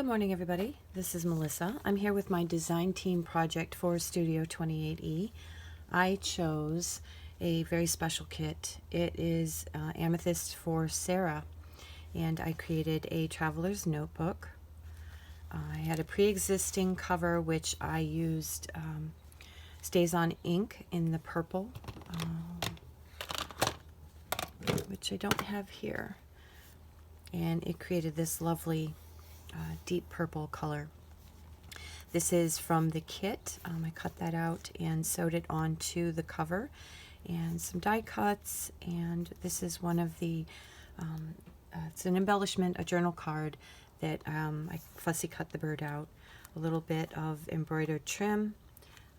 Good morning, everybody. This is Melissa. I'm here with my design team project for Studio 28E. I chose a very special kit. It is Amethyst for Sara, and I created a traveler's notebook. I had a pre-existing cover which I used Stays On ink in the purple, which I don't have here, and it created this lovely deep purple color. This is from the kit. I cut that out and sewed it onto the cover, and some die cuts, and this is one of the it's an embellishment, a journal card that I fussy cut the bird out, a little bit of embroidered trim,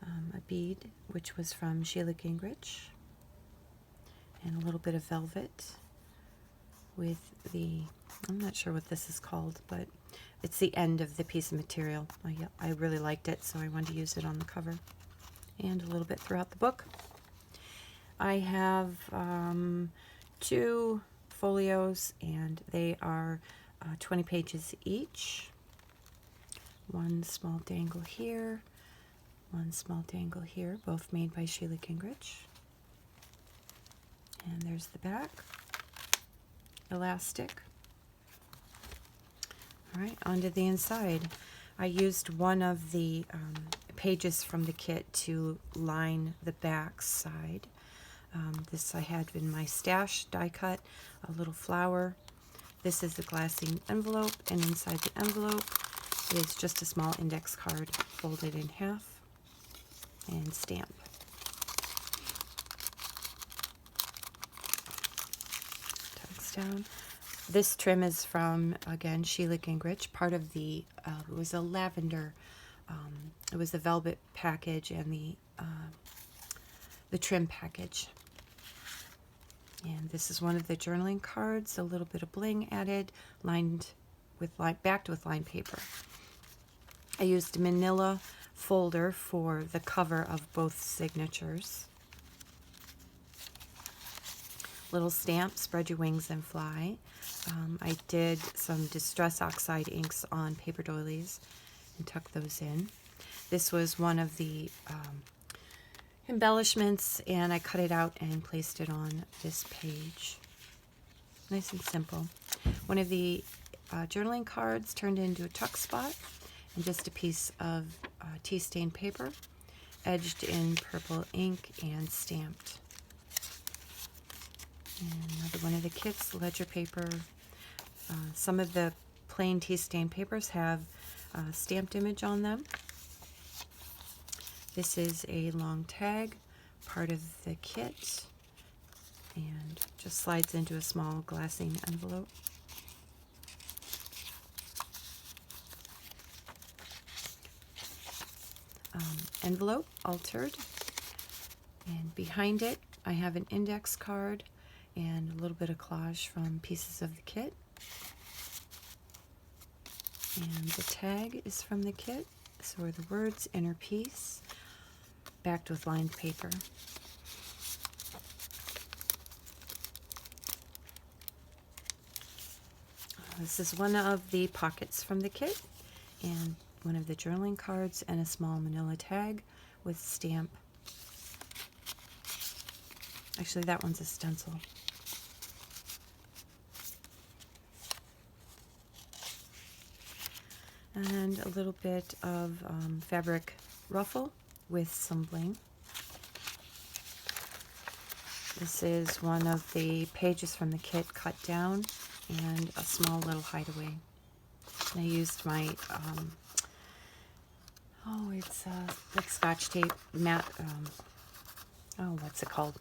a bead which was from Sheila Gingerich, and a little bit of velvet with the, I'm not sure what this is called, but it's the end of the piece of material. I really liked it, so I wanted to use it on the cover and a little bit throughout the book. I have 2 folios, and they are 20 pages each. One small dangle here, one small dangle here, both made by Sheila Gingerich. And there's the back. Elastic. All right, onto the inside. I used one of the pages from the kit to line the back side. This I had in my stash die cut, a little flower. This is the glassine envelope, and inside the envelope is just a small index card folded in half and stamp. Tucks down. This trim is from, again, Sheila Gingerich, part of the, it was a lavender, it was the velvet package and the trim package. And this is one of the journaling cards, a little bit of bling added, lined with, backed with lined paper. I used a manila folder for the cover of both signatures. Little stamp, spread your wings and fly. I did some Distress Oxide inks on paper doilies and tucked those in. This was one of the embellishments, and I cut it out and placed it on this page. Nice and simple. One of the journaling cards turned into a tuck spot, and just a piece of tea stained paper, edged in purple ink and stamped. And another one of the kits, ledger paper. Some of the plain tea stained papers have a stamped image on them. This is a long tag, part of the kit, and just slides into a small glassine envelope. Envelope altered, and behind it I have an index card and a little bit of collage from pieces of the kit. And the tag is from the kit, so are the words, inner piece, backed with lined paper. This is one of the pockets from the kit, and one of the journaling cards, and a small manila tag with stamp. Actually, that one's a stencil. And a little bit of fabric ruffle with some bling. This is one of the pages from the kit cut down, and a small little hideaway. And I used my, it's like Scotch tape, matte, what's it called?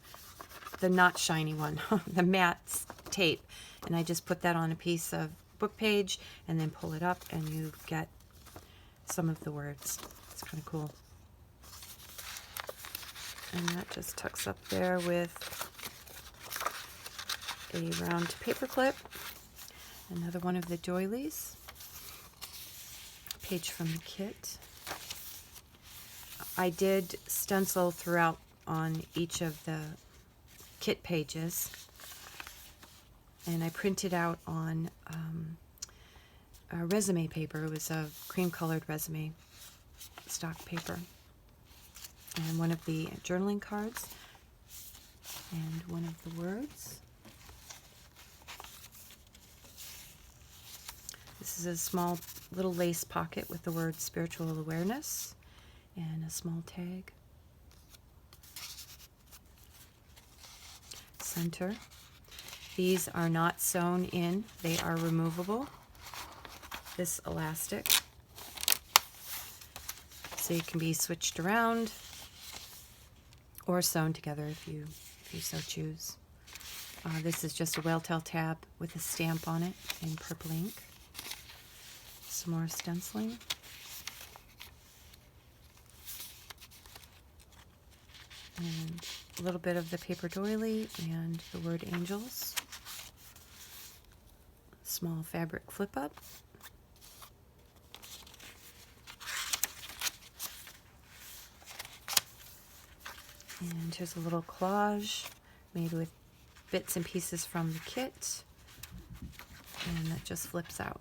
The not shiny one, the matte tape. And I just put that on a piece of book page and then pull it up, and you get some of the words. It's kind of cool. And that just tucks up there with a round paper clip. Another one of the doilies. Page from the kit. I did stencil throughout on each of the kit pages, and I printed out on resume paper. It was a cream-colored resume stock paper. And one of the journaling cards, and one of the words. This is a small little lace pocket with the word spiritual awareness and a small tag. Center. These are not sewn in, they are removable. This elastic. So it can be switched around or sewn together if you so choose. This is just a whale tail tab with a stamp on it in purple ink. Some more stenciling. And a little bit of the paper doily and the word angels. Small fabric flip up. And here's a little collage made with bits and pieces from the kit, and that just flips out.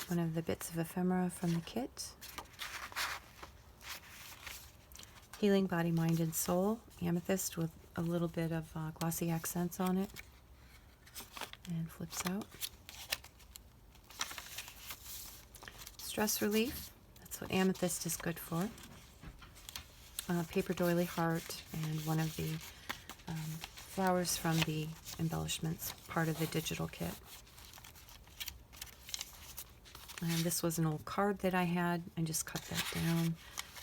One of the bits of ephemera from the kit. Healing Body, Mind, and Soul, amethyst with a little bit of glossy accents on it, and flips out. Stress relief, that's what amethyst is good for. Paper doily heart, and one of the flowers from the embellishments, part of the digital kit. And this was an old card that I had. I just cut that down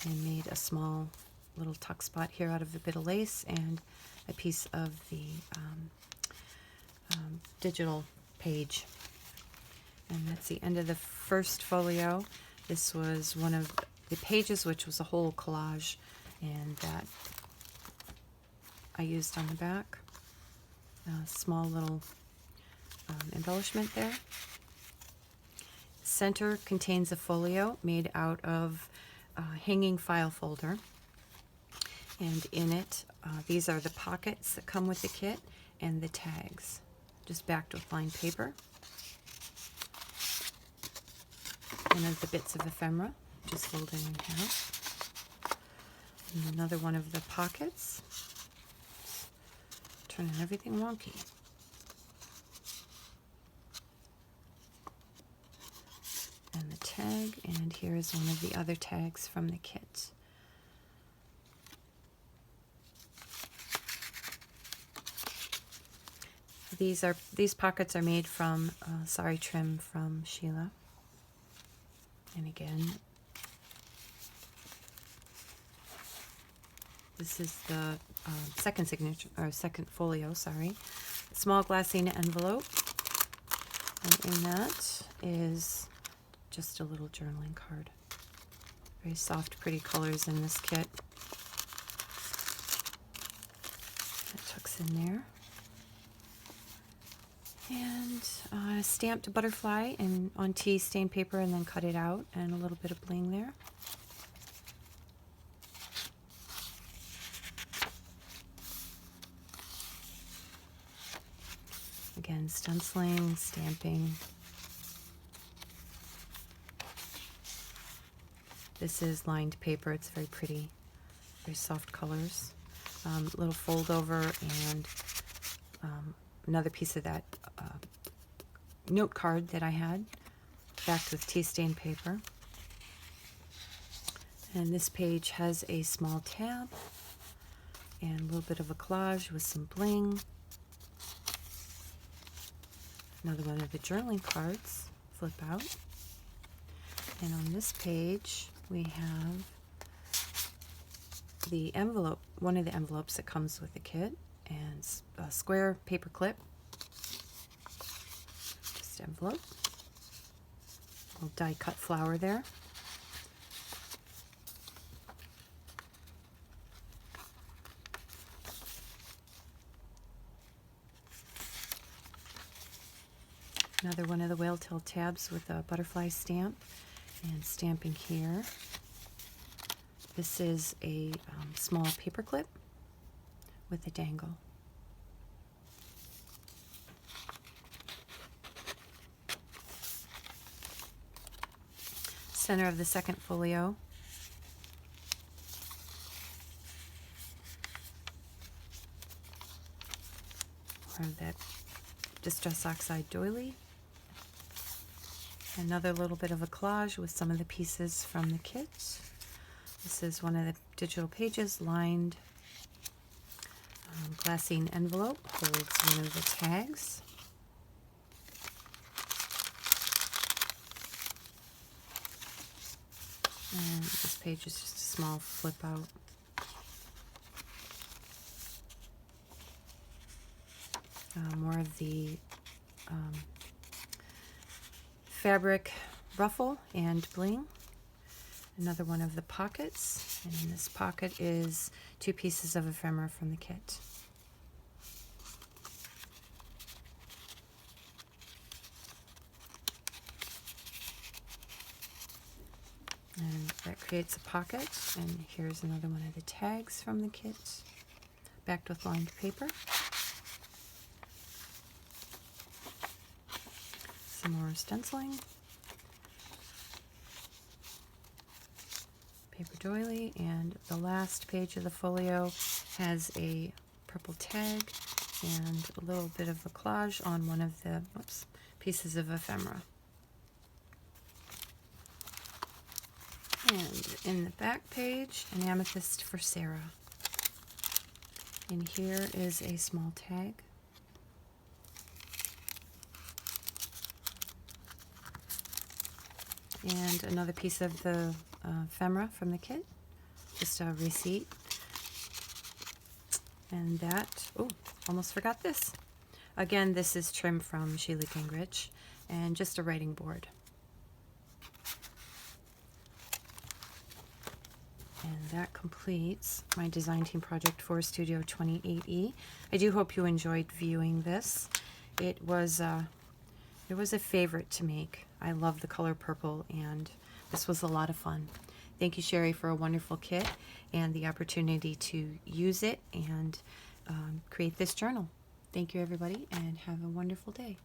and made a small little tuck spot here out of a bit of lace and a piece of the digital page. And that's the end of the first folio. This was one of the pages, which was a whole collage, and that I used on the back. A small little embellishment there. Center contains a folio made out of hanging file folder, and in it these are the pockets that come with the kit and the tags, just backed with lined paper. One of the bits of ephemera, just folded in half. And another one of the pockets. Turning everything wonky. And the tag, and here is one of the other tags from the kit. These pockets are made from sari trim from Sheila. And again, this is the second signature, or second folio, sorry. Small glassine envelope, and in that is just a little journaling card. Very soft, pretty colors in this kit. That tucks in there. And stamped butterfly on tea stained paper, and then cut it out, and a little bit of bling there. Again, stenciling, stamping. This is lined paper. It's very pretty, very soft colors. Little fold over, and another piece of that note card that I had, backed with tea stained paper. And this page has a small tab and a little bit of a collage with some bling. Another one of the journaling cards, flip out. And on this page we have the envelope, one of the envelopes that comes with the kit, and a square paper clip. Just envelope. Little die cut flower there. Another one of the whale tail tabs with a butterfly stamp and stamping here. This is a small paper clip with a dangle. Center of the second folio. Or that Distress Oxide doily. Another little bit of a collage with some of the pieces from the kit. This is one of the digital pages, lined glassine envelope, holds one of the tags. And this page is just a small flip out. More of the fabric ruffle and bling. Another one of the pockets, and in this pocket is 2 pieces of ephemera from the kit. And that creates a pocket, and here's another one of the tags from the kit, backed with lined paper. Some more stenciling. Paper doily, and the last page of the folio has a purple tag and a little bit of a collage on one of the pieces of ephemera. And in the back page, An Amethyst for Sara. And here is a small tag. And another piece of the ephemera from the kit, just a receipt. And that, oh, almost forgot this. Again, this is trim from Sheila Gingerich, and just a writing board. And that completes my design team project for Studio 28E. I do hope you enjoyed viewing this. It was a favorite to make. I love the color purple, and this was a lot of fun. Thank you, Sherri, for a wonderful kit and the opportunity to use it and create this journal. Thank you, everybody, and have a wonderful day.